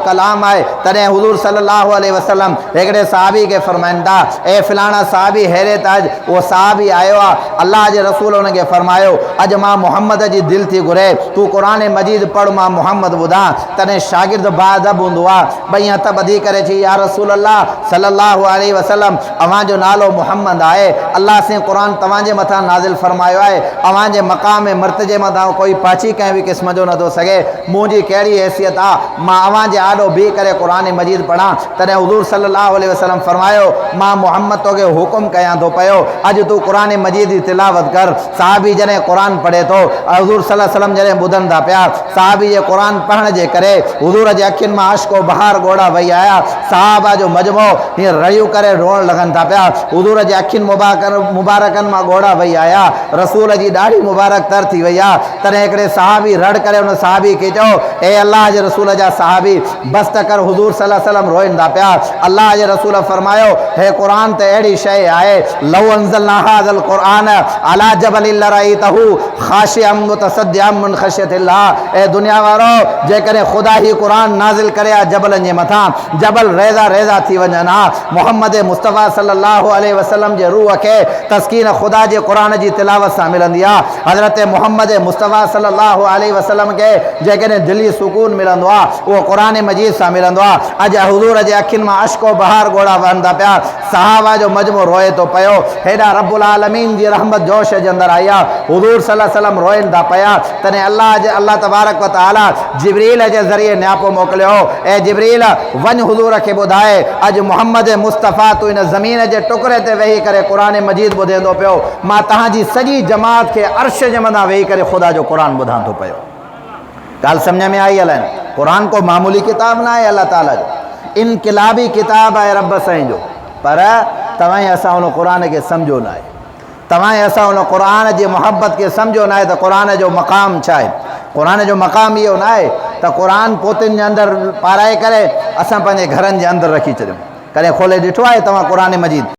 कलाम है तॾहिं हुज़ूर सल्लल्लाहु अलैहि वसल्लम हिकिड़े सहाबी खे फरमाइनि था, ए फिलाणा सहाबी हैरत अॼु उहो सहाबी आयो आहे, अल्लाह जे रसूल हुनखे फरमायो अॼु मां मुहम्मद जी दिलि थी घुरे, तूं क़ुरान मजीद पढ़, मां मुहम्मद ॿुधां। तॾहिं शागिर्द बाअदब हूंदो आहे, ॿई हथ ॿधी करे चई या रसूल अल्लाह सल्लल्लाहु अलैहि वसल्लम अव्हांजो नालो मुहम्मद आहे, अल्लाह से क़ुरान तव्हांजे मथां नाज़िल फरमायो आहे, अव्हांजे मक़ाम मर्तजे मथां कोई पाची कंहिं बि क़िस्म जो नथो सघे, मुंहिंजी कहिड़ी हैसियत आहे मां अव्हांजे आॾो बीह करे क़ुरान मजीद पढ़ां। तॾहिं हुज़ूर सल्लल्लाहु अलैहि वसल्लम फरमायो मां मुहम्मद तोखे हुकुम कयां थो पियो अॼु तूं क़ुरान मजीद जी तिलावत कर। साहबी जॾहिं क़ुरान पढ़े थो, हुज़ूर सल्लल्लाहु अलैहि वसल्लम जॾहिं ॿुधनि था पिया, साहबी जे क़ुरान पढ़ण जे करे हुज़ूर जे अखियुनि मां अश्को बहार ॻोढ़ा वही आया, सहाबा जो मजमो हीअं रड़ियूं करे रोअण लॻनि था पिया, हुज़ूर जे अखियुनि मुबारकनि मां ॻोढ़ा वही आया, रसूल जी ॾाढी मुबारक तर थी वई आहे। तॾहिं हिकिड़े सहाबी रड़ करे हुन सहाबी खे चयो, ए अल्लाह जे रसूल जा सहाबी बस त कर। हुज़ूर सल्लल्लाहु अलैहि वसल्लम रोइनि था पिया, अल्लाह जे रसूल फरमायो हे क़ुरान त अहिड़ी शइ आहे, लौ अंज़लना हाज़ल क़ुरान अला जबलिन लरअयतहु ख़ाशिअम मुतसद्दिअम मिन ख़श्यतिल्लाह। ए दुनिया वारो जेकॾहिं ख़ुदा ही क़ुरान नाज़िल करे आहे जबलनि जे मथां, जबल रेज़ा रेज़ा थी वञनि हा। मोहम्मद मुस्तफ़ा सल्लल्लाहु अलैहि वसल्लम जे रूह खे तस्कीन ख़ुदा जे क़ुरान जी तिलावत सां मिलंदी आहे। हज़रत मोहम्मद मुस्तफ़ा सल्लल्लाहु अलैहि वसल्लम खे जेकॾहिं दिली सुकून मिलंदो आहे उहो क़ुरान मजीद सां मिलंदो आहे। अॼु हुज़ूर जे अखियुनि मां अश्को बहार ॻोढ़ा वहनि था पिया, सहाबा जो मजमो रोए थो पियो, हेॾा रब्बुल आलमीन जी रहमत जोश जे अंदरि आई आहे। हुज़ूर सल्लल्लाहु अलैहि वसल्लम रोइनि था पिया, तॾहिं अल्लाह तबारक व तआला जिब्रील जे ज़रिए न्यापो मोकिलियो, ऐं जिब्रील वञ हुज़ूर खे ॿुधाए अॼु मोहम्मद मुस्तफ़ा तूं इन ज़मीन जे टुकड़े ते वेही करे क़ुरान मजीद ॿुधंदो पियो, मां तव्हांजी सॼी जमात खे अर्श जे मथां वेही करे ख़ुदा जो क़ुरान ॿुधां थो पियो। ॻाल्हि सम्झ में आई हलन? क़ुरान को मामूली किताब न आहे, अल्लाह ताला जो इनक़िलाबी किताब आहे रब साईं जो, पर तव्हां असां उन क़ुरान खे सम्झो न आहे, तव्हां असां उन क़ुरान जी मोहब्बत खे सम्झो न आहे त क़ुरान जो मक़ाम छा आहे। क़ुरान जो मक़ाम इहो न आहे त क़ुरान पोतियुनि जे अंदरि पाराए करे असां पंहिंजे घरनि जे अंदरि रखी छॾियूं। कॾहिं खोले ॾिठो आहे तव्हां क़ुरान मजीद?